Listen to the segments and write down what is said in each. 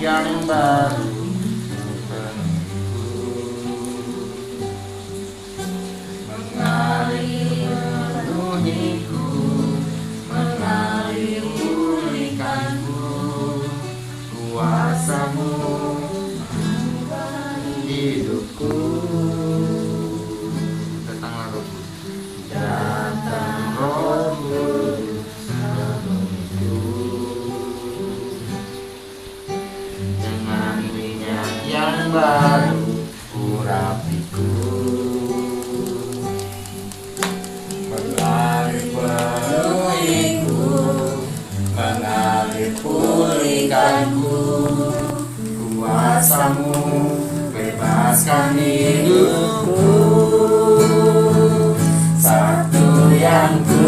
yang baru. Mengalir memenuhiku, mengalir pulihkanku, kuasa-Mu hidupku. Datanglah Roh Kudus, datang Roh Kudus, penuhiku dengan minyak yang baru, urapiku. Mengalir penuhiku, mengalir pulihkanku, kuasa-Mu bebaskan hidupku. Satu yang ku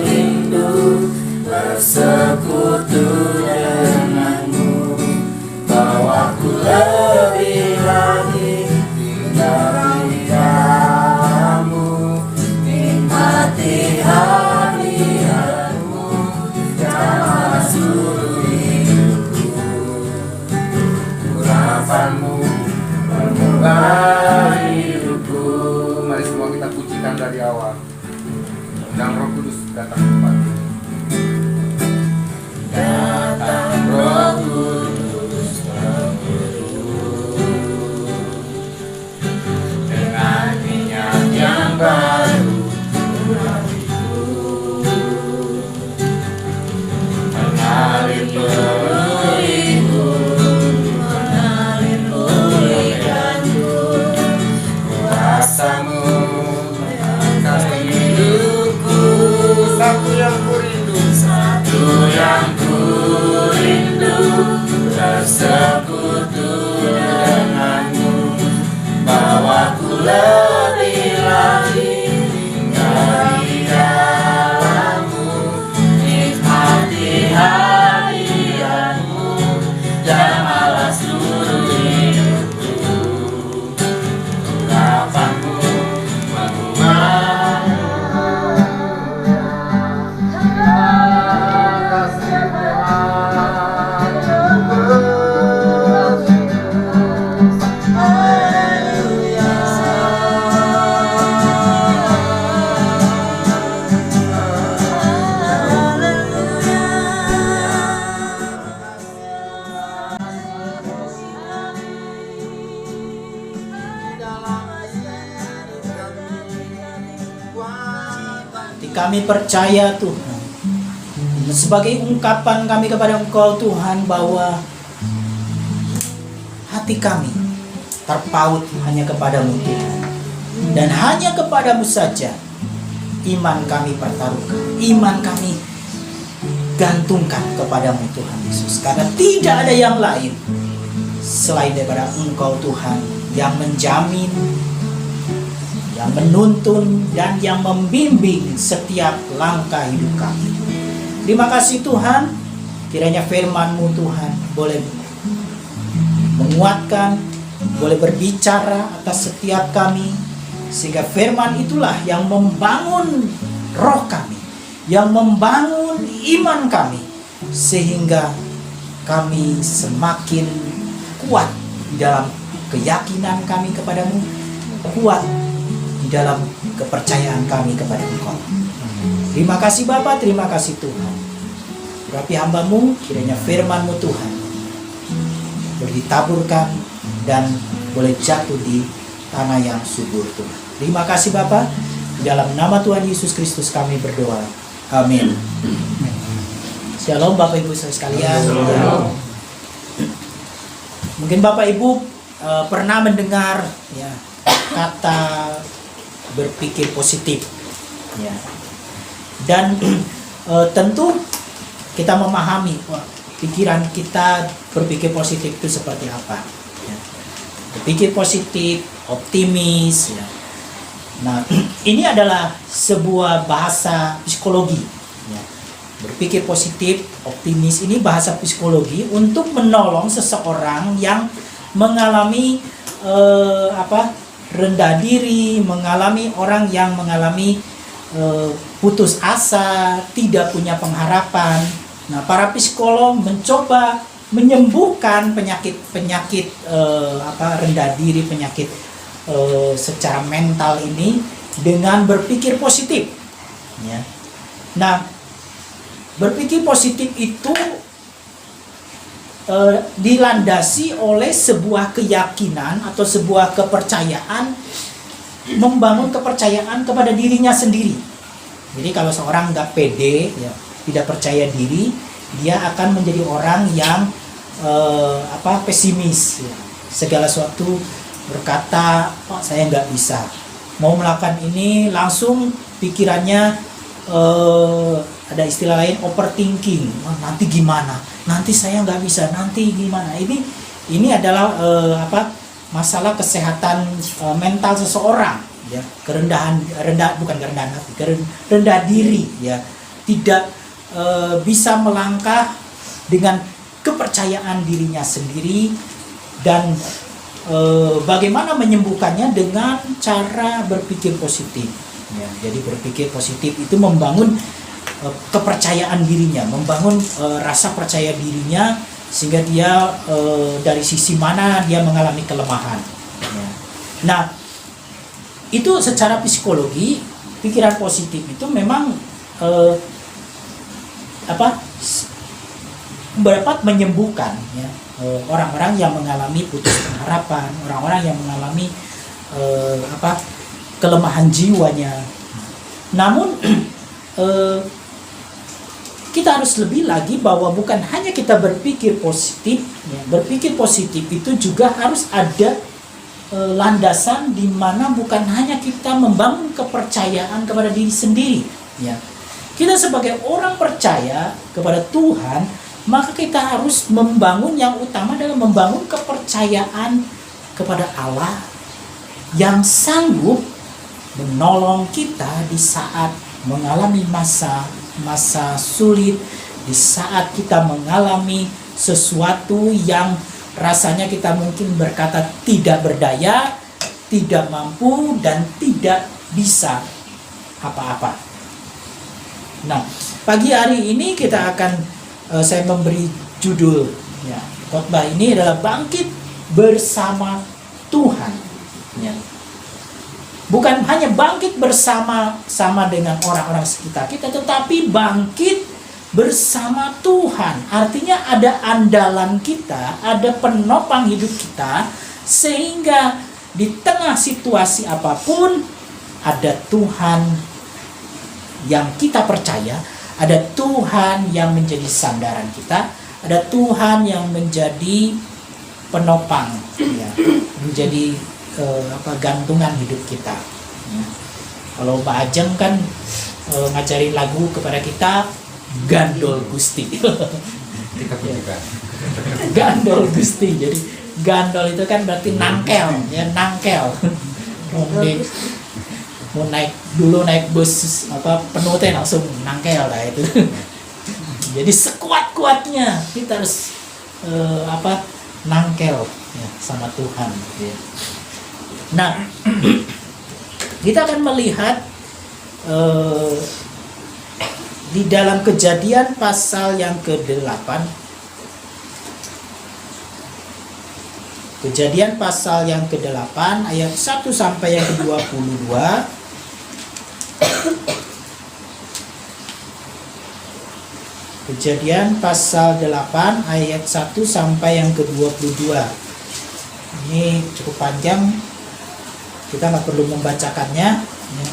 rindu, bersekutu denganmu, bawaku lebih lagi tinggal di dalam-Mu, nikmati hadirat-Mu, jamah seluruh hidupku. Urapan-Mu mengubah hidupku. Mari semua kita pujikan dari awal. Undang Roh Kudus datang ke tempat ini. Datang Roh Kudus, dengan minyak yang baru, urapiku. Mengalir penuhiku, mengalir pulihkanku, kuasa-Mu mengangkat hidupku. Satu yang ku rindu, satu yang ku rindu, bersekutu denganmu, bawaku lebih lagi tinggal di dalam-Mu, nikmati hadirat-Mu, jamahlah seluruh hidupku. Urapan-Mu mengubah. Kami percaya Tuhan, sebagai ungkapan kami kepada Engkau Tuhan, bahwa hati kami terpaut hanya kepadamu Tuhan, dan hanya kepadamu saja iman kami pertaruhkan, iman kami gantungkan kepadamu Tuhan Yesus, karena tidak ada yang lain selain daripada Engkau Tuhan, yang menjamin, yang menuntun, dan yang membimbing setiap langkah hidup kami. Terima kasih Tuhan, kiranya firman-Mu Tuhan boleh menguatkan, boleh berbicara atas setiap kami, sehingga firman itulah yang membangun roh kami, yang membangun iman kami, sehingga kami semakin kuat di dalam keyakinan kami kepadamu, kuat di dalam kepercayaan kami kepada Engkau. Terima kasih Bapa, terima kasih Tuhan. Urapi hamba-Mu, kiranya firman-Mu Tuhan boleh ditaburkan dan boleh jatuh di tanah yang subur Tuhan. Terima kasih Bapa, di dalam nama Tuhan Yesus Kristus kami berdoa. Amin. Shalom Bapak Ibu sekalian. Shalom. Mungkin Bapak Ibu pernah mendengar ya kata berpikir positif, ya. Dan tentu kita memahami pikiran kita berpikir positif itu seperti apa. Ya. Berpikir positif, optimis. Ya. Nah, ini adalah sebuah bahasa psikologi. Ya. Berpikir positif, optimis ini bahasa psikologi untuk menolong seseorang yang mengalami rendah diri, mengalami orang yang mengalami putus asa, tidak punya pengharapan. Nah, para psikolog mencoba menyembuhkan penyakit rendah diri, penyakit secara mental ini dengan berpikir positif. Ya. Nah, berpikir positif itu dilandasi oleh sebuah keyakinan atau sebuah kepercayaan, membangun kepercayaan kepada dirinya sendiri. Jadi kalau seorang nggak pede, ya, tidak percaya diri, dia akan menjadi orang yang pesimis. Ya. Segala sesuatu berkata, "Pak, saya nggak bisa." Mau melakukan ini langsung pikirannya ada istilah lain, overthinking. Nanti gimana? Nanti saya nggak bisa. Nanti gimana? Ini adalah masalah kesehatan mental seseorang. Ya, rendah diri, ya, tidak bisa melangkah dengan kepercayaan dirinya sendiri, dan bagaimana menyembuhkannya dengan cara berpikir positif. Ya, jadi berpikir positif itu membangun kepercayaan dirinya, membangun rasa percaya dirinya, sehingga dia dari sisi mana dia mengalami kelemahan. Ya. Nah, itu secara psikologi, pikiran positif itu memang dapat menyembuhkan, ya, orang-orang yang mengalami putus pengharapan, orang-orang yang mengalami kelemahan jiwanya. Namun kita harus lebih lagi bahwa bukan hanya kita berpikir positif, ya, berpikir positif itu juga harus ada landasan di mana bukan hanya kita membangun kepercayaan kepada diri sendiri, ya. Kita sebagai orang percaya kepada Tuhan, maka kita harus membangun, yang utama adalah membangun kepercayaan kepada Allah yang sanggup menolong kita di saat mengalami masa sulit, di saat kita mengalami sesuatu yang rasanya kita mungkin berkata tidak berdaya, tidak mampu, dan tidak bisa apa-apa. Nah, pagi hari ini kita akan saya memberi judul, ya, khotbah ini adalah bangkit bersama Tuhan. Ya. Bukan hanya bangkit bersama dengan orang-orang sekitar kita, tetapi bangkit bersama Tuhan. Artinya ada andalan kita, ada penopang hidup kita, sehingga di tengah situasi apapun ada Tuhan yang kita percaya, ada Tuhan yang menjadi sandaran kita, ada Tuhan yang menjadi penopang, ya, menjadi gantungan hidup kita. Ya. Kalau Mbak Ajeng kan ngajarin lagu kepada kita, Gandol Gusti. Kita pujikan. Gandol Gusti. Jadi gandol itu kan berarti nangkel, ya, nangkel. Mau naik bus penuh teh langsung nangkel lah itu. Jadi sekuat-kuatnya kita harus nangkel, ya, sama Tuhan. Ya. Nah, kita akan melihat di dalam Kejadian pasal yang ke-8. Kejadian pasal yang ke-8 ayat 1 sampai yang ke-22. Kejadian pasal 8 ayat 1 sampai yang ke-22. Ini cukup panjang, kita nggak perlu membacakannya, ya.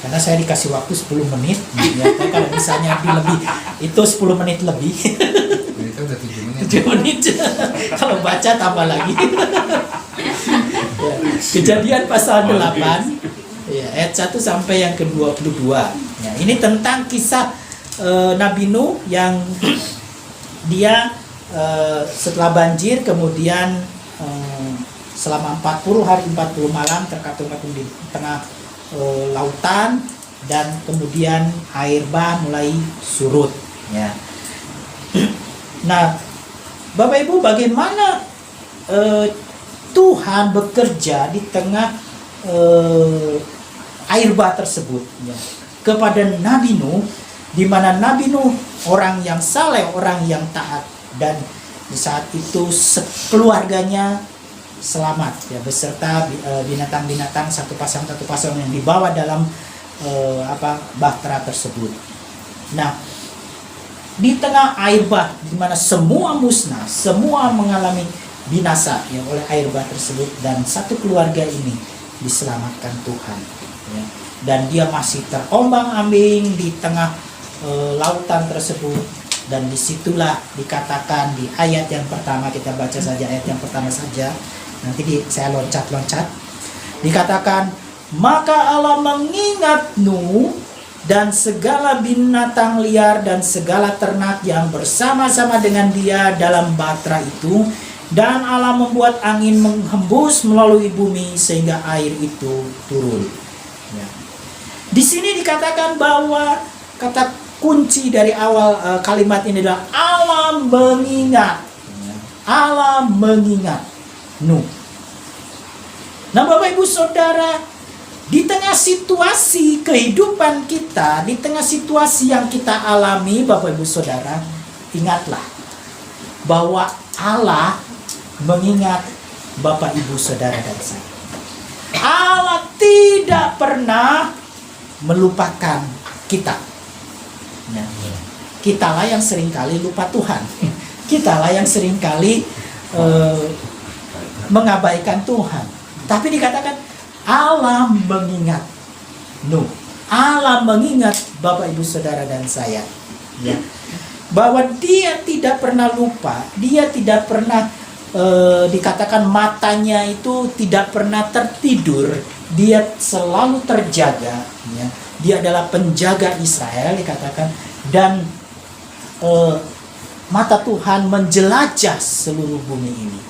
Karena saya dikasih waktu 10 menit, ya. Kalau misalnya lebih, itu 10 menit lebih. Itu udah 7 menit. 7 menit. Kalau baca tambah lagi. Ya. Kejadian pasal 8, ya, ayat 1 sampai yang ke-22. Ya, ini tentang kisah Nabi Nuh yang dia setelah banjir, kemudian selama 40 hari 40 malam terkatung-katung di tengah lautan, dan kemudian air bah mulai surut, ya. Nah, Bapak Ibu, bagaimana Tuhan bekerja di tengah air bah tersebut, ya, kepada Nabi Nuh, di mana Nabi Nuh orang yang saleh, orang yang taat dan di saat itu keluarganya selamat ya, beserta binatang-binatang satu pasang yang dibawa dalam bahtera tersebut. Nah, di tengah air bah di mana semua musnah, semua mengalami binasa ya oleh air bah tersebut, dan satu keluarga ini diselamatkan Tuhan ya. Dan dia masih terombang-ambing di tengah lautan tersebut, dan disitulah dikatakan di ayat yang pertama, kita baca saja ayat yang pertama saja, nanti saya loncat-loncat. Dikatakan, maka Allah mengingat Nuh dan segala binatang liar dan segala ternak yang bersama-sama dengan dia dalam bahtera itu, dan Allah membuat angin menghembus melalui bumi sehingga air itu turun. Ya. Di sini dikatakan bahwa kata kunci dari awal kalimat ini adalah Allah mengingat. Ya. Allah mengingat Nuh. Nah, Bapak Ibu Saudara, di tengah situasi kehidupan kita, di tengah situasi yang kita alami, Bapak Ibu Saudara, ingatlah bahwa Allah mengingat Bapak Ibu Saudara dan saya. Allah tidak pernah melupakan kita. Nah, kitalah yang seringkali lupa Tuhan. Kitalah yang seringkali mengabaikan Tuhan. Tapi dikatakan Allah mengingat Nuh. Allah mengingat Bapak Ibu Saudara dan saya. Ya. Bahwa dia tidak pernah lupa, dia tidak pernah dikatakan matanya itu tidak pernah tertidur, dia selalu terjaga. Ya. Dia adalah penjaga Israel dikatakan, dan mata Tuhan menjelajah seluruh bumi ini.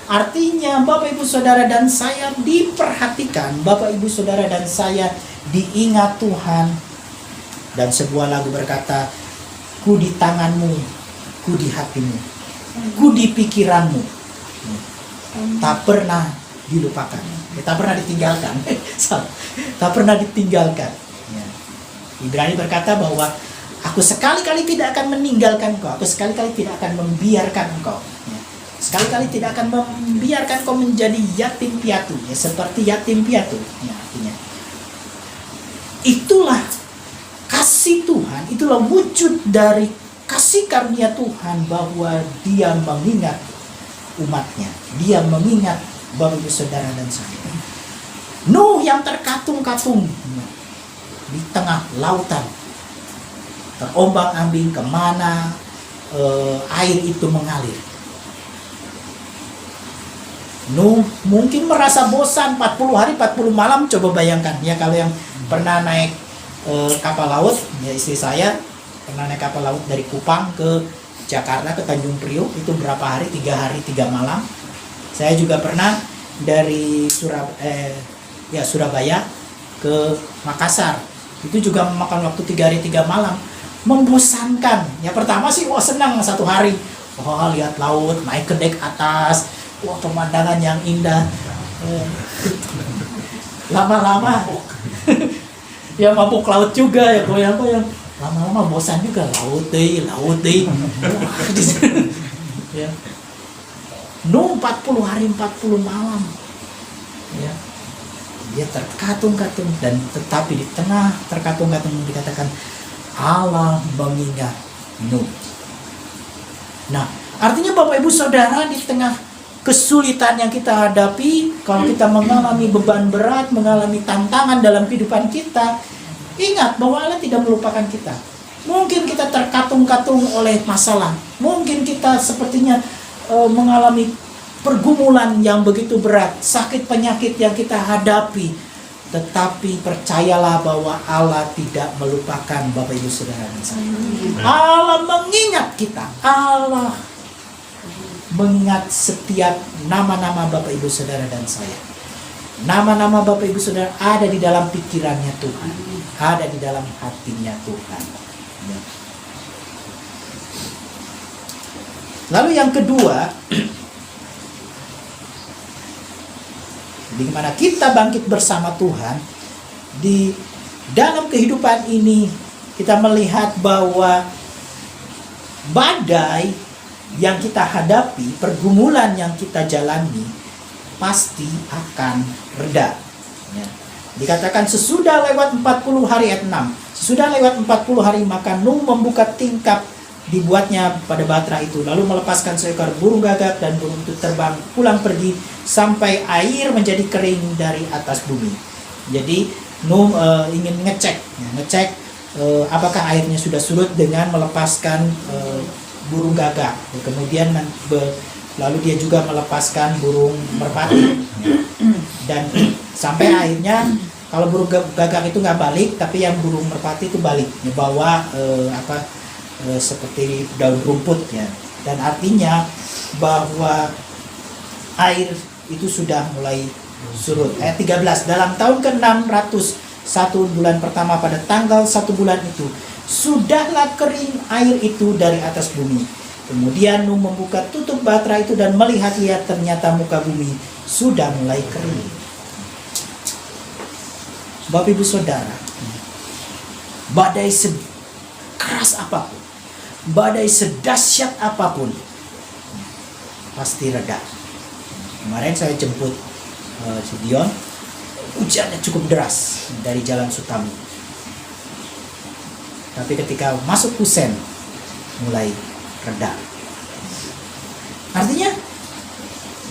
Artinya Bapak Ibu Saudara dan saya diperhatikan, Bapak Ibu Saudara dan saya diingat Tuhan. Dan sebuah lagu berkata, ku di tanganmu, ku di hatimu, ku di pikiranmu, tak pernah dilupakan, tak pernah ditinggalkan. Tak pernah ditinggalkan. Ibrani berkata bahwa aku sekali-kali tidak akan meninggalkan engkau, aku sekali-kali tidak akan membiarkan engkau. Sekali-kali tidak akan membiarkan kau menjadi yatim piatu, ya, seperti yatim piatu. Ya, artinya itulah kasih Tuhan, itulah wujud dari kasih karunia Tuhan, bahwa dia mengingat umatnya, dia mengingat Bapak Ibu Saudara dan saya. Nuh yang terkatung-katung di tengah lautan, terombang-ambing kemana air itu mengalir. Nuh mungkin merasa bosan 40 hari 40 malam. Coba bayangkan ya, kalau yang pernah naik kapal laut, ya istri saya pernah naik kapal laut dari Kupang ke Jakarta ke Tanjung Priok, itu berapa hari? 3 hari 3 malam. Saya juga pernah dari Surabaya ke Makassar, itu juga memakan waktu 3 hari 3 malam. Membosankan. Ya pertama sih senang 1 hari, lihat laut, naik ke dek atas, pemandangan yang indah. Lama-lama ya mabuk laut juga ya, goyang-goyang. Lama-lama bosan juga, laut deh. Ya. Nuh 40 hari 40 malam. Ya. Dia terkatung-katung, dan tetapi di tengah terkatung-katung dikatakan Allah mengingat Nuh. Nah, artinya Bapak Ibu Saudara, di tengah kesulitan yang kita hadapi, kalau kita mengalami beban berat, mengalami tantangan dalam kehidupan kita, ingat bahwa Allah tidak melupakan kita. Mungkin kita terkatung-katung oleh masalah, mungkin kita sepertinya mengalami pergumulan yang begitu berat, sakit penyakit yang kita hadapi, tetapi percayalah bahwa Allah tidak melupakan Bapak Ibu Saudara dan saya. Allah mengingat kita. Allah mengingat setiap nama-nama Bapak Ibu Saudara dan saya. Nama-nama Bapak Ibu Saudara ada di dalam pikirannya Tuhan, ada di dalam hatinya Tuhan. Lalu yang kedua, bagaimana kita bangkit bersama Tuhan. Di dalam kehidupan ini kita melihat bahwa badai yang kita hadapi, pergumulan yang kita jalani pasti akan reda. Ya. Dikatakan sesudah lewat 40 hari ayat 6. Sesudah lewat 40 hari maka Nuh membuka tingkap dibuatnya pada batra itu, lalu melepaskan seekor burung gagak dan burung itu terbang pulang pergi sampai air menjadi kering dari atas bumi. Jadi Nuh ingin ngecek apakah airnya sudah surut dengan melepaskan burung gagak. Kemudian lalu dia juga melepaskan burung merpati. Dan sampai akhirnya kalau burung gagak itu nggak balik, tapi yang burung merpati itu balik, bawa seperti daun rumput ya. Dan artinya bahwa air itu sudah mulai surut. Ayat 13, dalam tahun ke-601 bulan pertama pada tanggal 1 bulan itu sudahlah kering air itu dari atas bumi. Kemudian Nuh membuka tutup batra itu dan melihat-lihat ternyata muka bumi sudah mulai kering. Bapak Ibu Saudara, badai sekeras apapun, badai sedahsyat apapun, pasti reda. Kemarin saya jemput si Dion, hujannya cukup deras dari Jalan Sutami. Tapi ketika masuk Kusen, mulai reda. Artinya,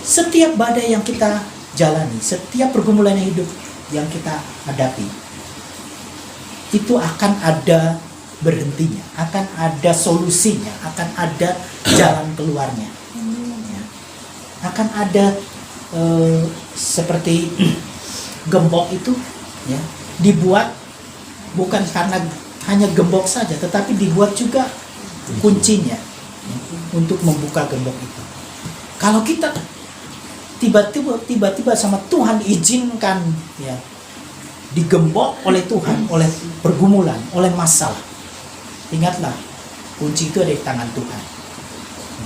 setiap badai yang kita jalani, setiap pergumulan hidup yang kita hadapi, itu akan ada berhentinya, akan ada solusinya, akan ada jalan keluarnya. Ya. Akan ada seperti gembok itu ya, dibuat bukan karena hanya gembok saja, tetapi dibuat juga kuncinya untuk membuka gembok itu. Kalau kita tiba-tiba sama Tuhan izinkan ya, digembok oleh Tuhan, oleh pergumulan, oleh masalah, ingatlah kunci itu ada di tangan Tuhan.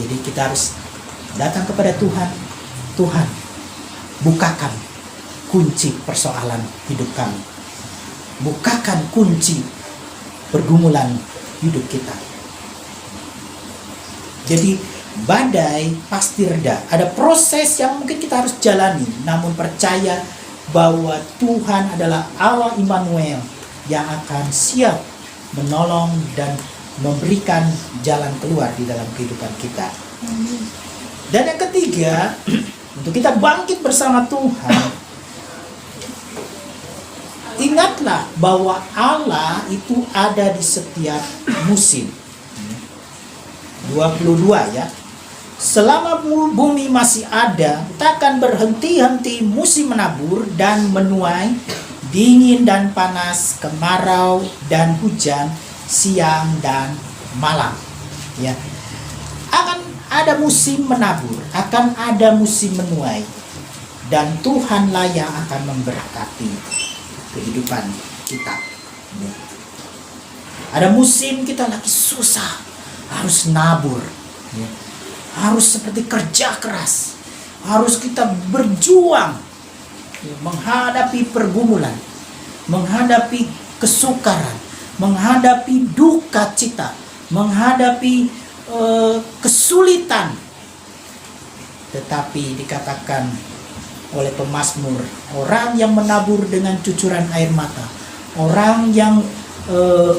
Jadi kita harus datang kepada Tuhan. Tuhan, bukakan kunci persoalan hidup kami, bukakan kunci pergumulan hidup kita. Jadi badai pasti reda. Ada proses yang mungkin kita harus jalani, namun percaya bahwa Tuhan adalah Allah Immanuel yang akan siap menolong dan memberikan jalan keluar di dalam kehidupan kita. Dan yang ketiga, untuk kita bangkit bersama Tuhan, ingatlah bahwa Allah itu ada di setiap musim. 22 ya. Selama bumi masih ada, takkan berhenti-henti musim menabur dan menuai, dingin dan panas, kemarau dan hujan, siang dan malam. Ya. Akan ada musim menabur, akan ada musim menuai, dan Tuhanlah yang akan memberkati kehidupan kita. Ya. Ada musim kita lagi susah, harus nabur. Ya. Harus seperti kerja keras, harus kita berjuang ya, menghadapi pergumulan, menghadapi kesukaran, menghadapi duka cita, menghadapi kesulitan. Tetapi dikatakan oleh pemazmur, orang yang menabur dengan cucuran air mata, orang yang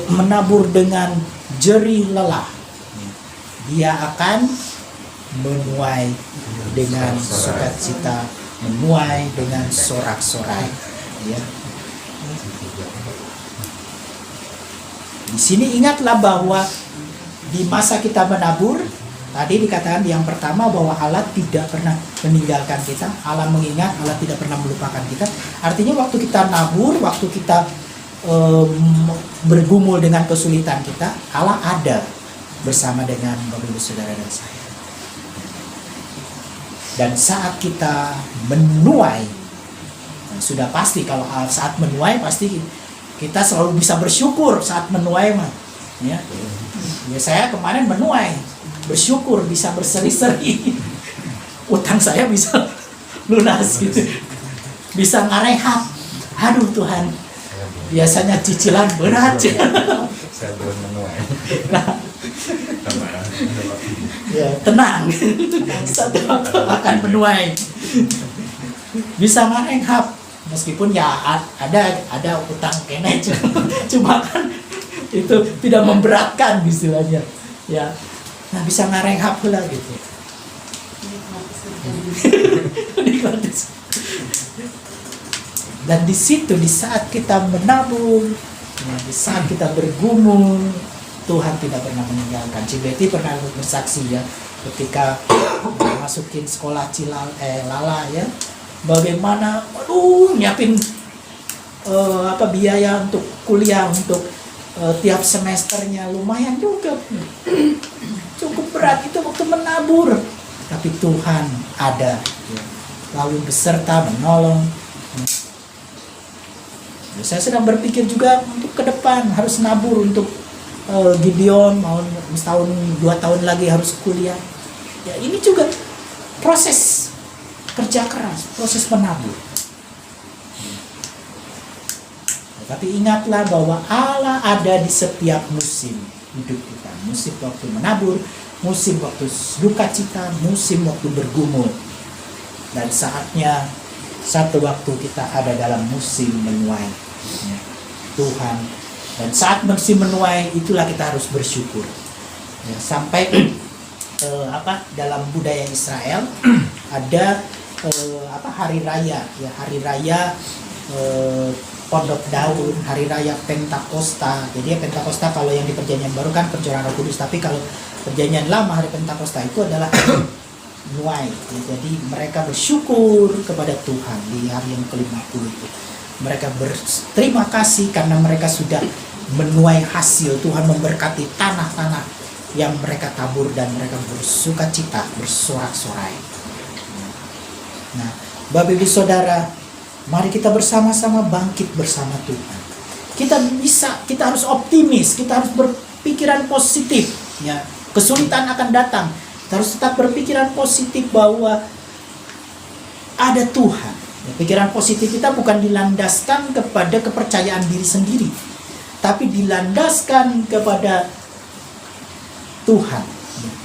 menabur dengan jerih lelah, dia akan menuai dengan sukacita, menuai dengan sorak-sorai. Ya. Di sini ingatlah bahwa di masa kita menabur, tadi dikatakan yang pertama bahwa Allah tidak pernah meninggalkan kita, Allah mengingat, Allah tidak pernah melupakan kita. Artinya waktu kita nabur, waktu kita bergumul dengan kesulitan kita, Allah ada bersama dengan Bapak Ibu Saudara dan saya. Dan saat kita menuai, sudah pasti kalau saat menuai pasti kita selalu bisa bersyukur saat menuai mah. Ya. Ya saya kemarin menuai, bersyukur bisa berseri-seri. Utang saya bisa lunas gitu. Bisa ngarehat. Aduh Tuhan. Biasanya cicilan berat. Saya belum menuai. Nah, sama ya. Ada waktunya. Ya, tenang. Satu waktu akan menuai. Bisa marenghap meskipun ya ada utang kene cuma kan itu tidak memberatkan istilahnya. Ya. Nah, bisa ngarenghap lah gitu. Nikmati. Dan di situ di saat kita menabung, ya, di saat kita bergumul, Tuhan tidak pernah meninggalkan. Cibeti pernah bersaksi ya, ketika masukin sekolah Lala ya, bagaimana, nyiapin biaya untuk kuliah untuk tiap semesternya lumayan juga, cukup berat itu waktu menabur, tapi Tuhan ada, ya, lalu beserta menolong. Saya sedang berpikir juga untuk ke depan harus nabur untuk Gideon mau setahun 2 tahun lagi harus kuliah. Ya, ini juga proses kerja keras, proses menabur. Tapi ingatlah bahwa Allah ada di setiap musim hidup kita. Musim waktu menabur, musim waktu duka cita, musim waktu bergumul. Dan saatnya satu waktu kita ada dalam musim menuai, ya, Tuhan. Dan saat musim menuai itulah kita harus bersyukur. Ya, sampai dalam budaya Israel ada hari raya, ya, hari raya Pondok Daun, hari raya Pentakosta. Jadi Pentakosta kalau yang di Perjanjian Baru kan pencurahan Roh Kudus, tapi kalau Perjanjian Lama hari Pentakosta itu adalah menuai. Ya, jadi mereka bersyukur kepada Tuhan di hari yang ke-50 itu. Mereka berterima kasih karena mereka sudah menuai hasil. Tuhan memberkati tanah-tanah yang mereka tabur dan mereka bersuka cita, bersorak-sorai. Nah, Bapak Ibu Saudara, mari kita bersama-sama bangkit bersama Tuhan. Kita harus optimis, kita harus berpikiran positif. Ya, kesulitan akan datang, kita harus tetap berpikiran positif bahwa ada Tuhan. Ya, pikiran positif kita bukan dilandaskan kepada kepercayaan diri sendiri, tapi dilandaskan kepada Tuhan,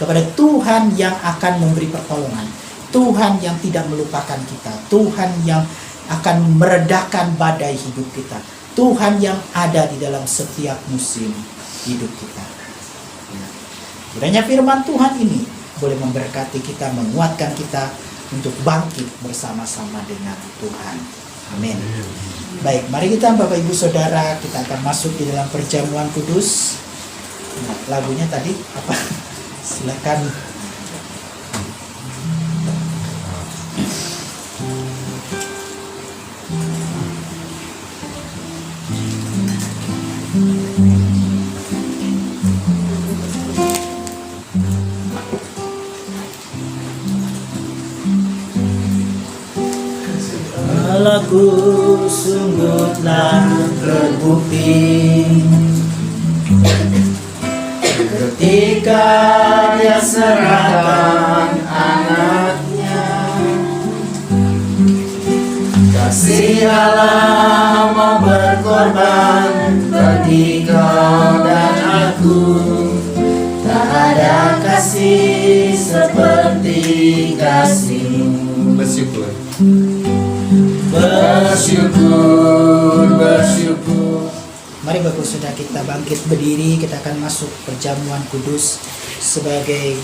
kepada Tuhan yang akan memberi pertolongan, Tuhan yang tidak melupakan kita, Tuhan yang akan meredakan badai hidup kita, Tuhan yang ada di dalam setiap musim hidup kita. Kiranya firman Tuhan ini boleh memberkati kita, menguatkan kita untuk bangkit bersama-sama dengan Tuhan. Amin. Baik, mari kita Bapak Ibu Saudara, kita akan masuk di dalam perjamuan kudus. Nah, lagunya tadi apa? Silakan. Aku sungguh telah terbukti ketika Dia serahkan anaknya. Kasih Allah mau berkorban bagi kau dan aku. Tak ada kasih seperti kasih-Mu. Bersyukur. Mari Bapak Saudara kita bangkit berdiri, kita akan masuk perjamuan kudus sebagai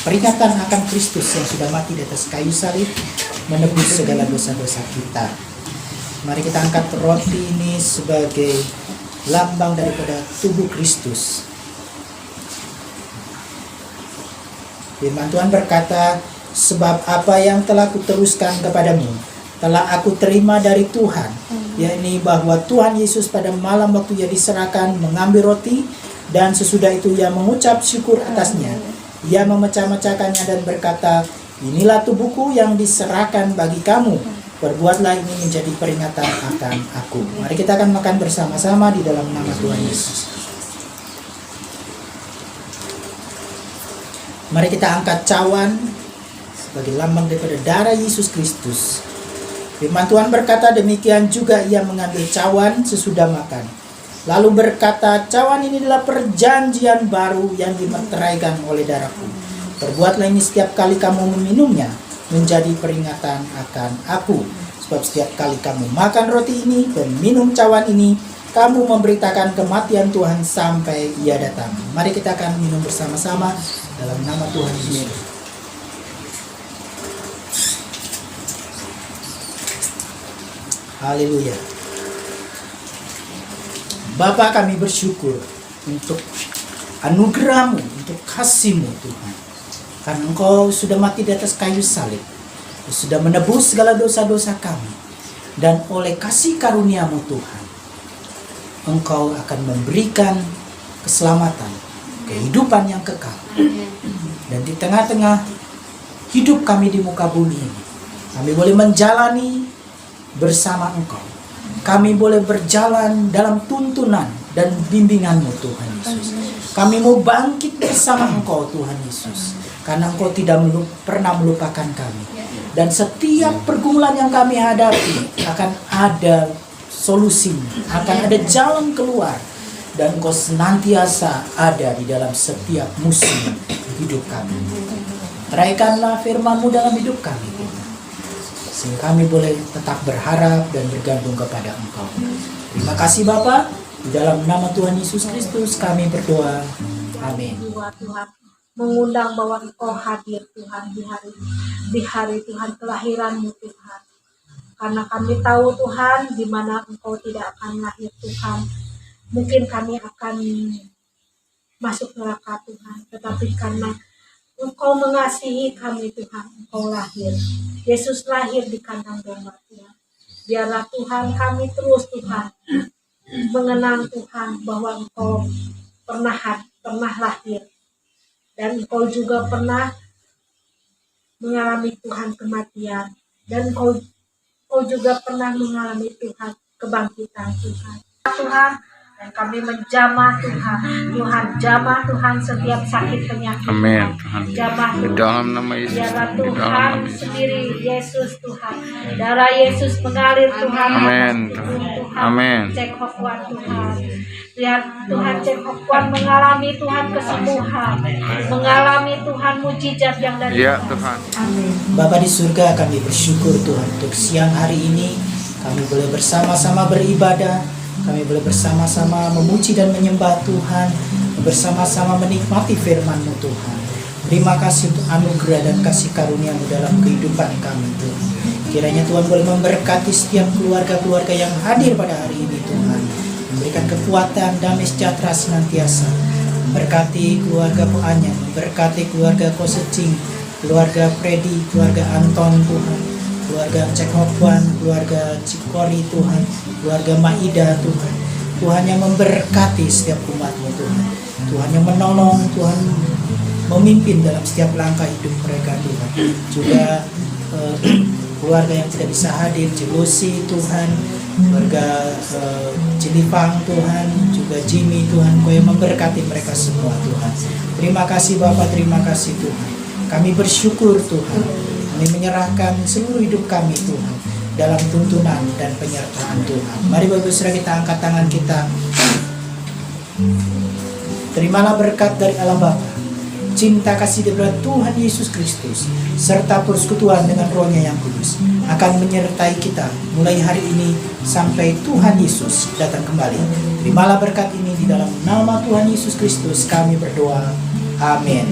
peringatan akan Kristus yang sudah mati di atas kayu salib menebus segala dosa-dosa kita. Mari kita angkat roti ini sebagai lambang daripada tubuh Kristus. Firman Tuhan berkata, sebab apa yang telah kuteruskan kepadamu telah aku terima dari Tuhan, yakni bahwa Tuhan Yesus pada malam waktu Ia diserahkan mengambil roti, dan sesudah itu Ia mengucap syukur atasnya. Ia memecah-mecahkannya dan berkata, inilah tubuhku yang diserahkan bagi kamu. Perbuatlah ini menjadi peringatan akan aku. Mari kita akan makan bersama-sama di dalam nama Tuhan Yesus. Mari kita angkat cawan sebagai lambang daripada darah Yesus Kristus. Firman Tuhan berkata, demikian juga Ia mengambil cawan sesudah makan. lalu berkata, cawan ini adalah perjanjian baru yang dimeteraikan oleh darahku. Perbuatlah ini setiap kali kamu meminumnya, menjadi peringatan akan aku. Sebab setiap kali kamu makan roti ini dan minum cawan ini, kamu memberitakan kematian Tuhan sampai Ia datang. Mari kita akan minum bersama-sama dalam nama Tuhan Yesus. Haleluya. Bapa, kami bersyukur untuk anugerah-Mu, untuk kasih-Mu Tuhan. Karena Engkau sudah mati di atas kayu salib, sudah menebus segala dosa-dosa kami. Dan oleh kasih karunia-Mu Tuhan, Engkau akan memberikan keselamatan, kehidupan yang kekal. Dan di tengah-tengah hidup kami di muka bumi ini, kami boleh menjalani bersama Engkau. Kami boleh berjalan dalam tuntunan dan bimbingan-Mu Tuhan Yesus. Kami mau bangkit bersama Engkau Tuhan Yesus, karena Engkau tidak pernah melupakan kami. Dan setiap pergumulan yang kami hadapi akan ada solusinya, akan ada jalan keluar. Dan Engkau senantiasa ada di dalam setiap musim hidup kami. Raikanlah firman-Mu dalam hidup kami, sehingga kami boleh tetap berharap dan bergantung kepada Engkau. Terima kasih Bapa, di dalam nama Tuhan Yesus Kristus kami berdoa. Amin. Tuhan mengundang bahwa Engkau hadir Tuhan di hari Tuhan kelahiran-Mu Tuhan. Karena kami tahu Tuhan di mana Engkau tidak akan lahir Tuhan. Mungkin kami akan masuk neraka Tuhan, tetapi karena Engkau mengasihi kami Tuhan, Engkau lahir. Yesus lahir di kandang domba Tuhan. Biarlah Tuhan kami terus Tuhan mengenang Tuhan bahwa Engkau pernah lahir. Dan Engkau juga pernah mengalami Tuhan kematian. Dan Engkau juga pernah mengalami Tuhan kebangkitan Tuhan. Tuhan, dan kami menjamah Tuhan. Tuhan, jamah Tuhan setiap sakit penyakit. Amin. Tuhan. Jamah Di Tuhan. dalam nama Yesus. Biarlah Di dalam Tuhan nama Yesus. sendiri, Yesus Tuhan. Darah Yesus mengalir Tuhan. Amin. Tuhan. Amin. Cek Hokwan Tuhan. Biar Tuhan Cek Hokwan mengalami Tuhan kesembuhan. Mengalami Tuhan mujizat yang dari Ya Tuhan. Tuhan. Amin. Bapa di surga, kami bersyukur Tuhan untuk siang hari ini kami boleh bersama-sama beribadah, kami boleh bersama-sama memuji dan menyembah Tuhan, bersama-sama menikmati firman-Mu Tuhan. Terima kasih untuk anugerah dan kasih karunia-Mu dalam kehidupan kami Tuhan. Kiranya Tuhan boleh memberkati setiap keluarga-keluarga yang hadir pada hari ini Tuhan, memberikan kekuatan, damai sejahtera senantiasa. Memberkati keluarga Poanya, memberkati keluarga Kosecing, keluarga Freddy, keluarga Anton Tuhan, keluarga Cek Hokwan, keluarga Cikori Tuhan, keluarga Maida Tuhan. Tuhan yang memberkati setiap umat-Mu Tuhan. Tuhan yang menolong, Tuhan memimpin dalam setiap langkah hidup mereka Tuhan. Juga keluarga yang tidak bisa hadir, Cilosi Tuhan, keluarga Cilipang Tuhan, juga Jimmy Tuhan, Kau yang memberkati mereka semua Tuhan. Terima kasih Bapa, terima kasih Tuhan. Kami bersyukur Tuhan. Kami menyerahkan seluruh hidup kami Tuhan dalam tuntunan dan penyertaan Tuhan. Mari Bapak Saudara kita angkat tangan kita. Terimalah berkat dari Allah Bapa, cinta kasih daripada Tuhan Yesus Kristus, serta persekutuan dengan Roh-Nya yang kudus akan menyertai kita mulai hari ini sampai Tuhan Yesus datang kembali. Terimalah berkat ini di dalam nama Tuhan Yesus Kristus kami berdoa. Amin.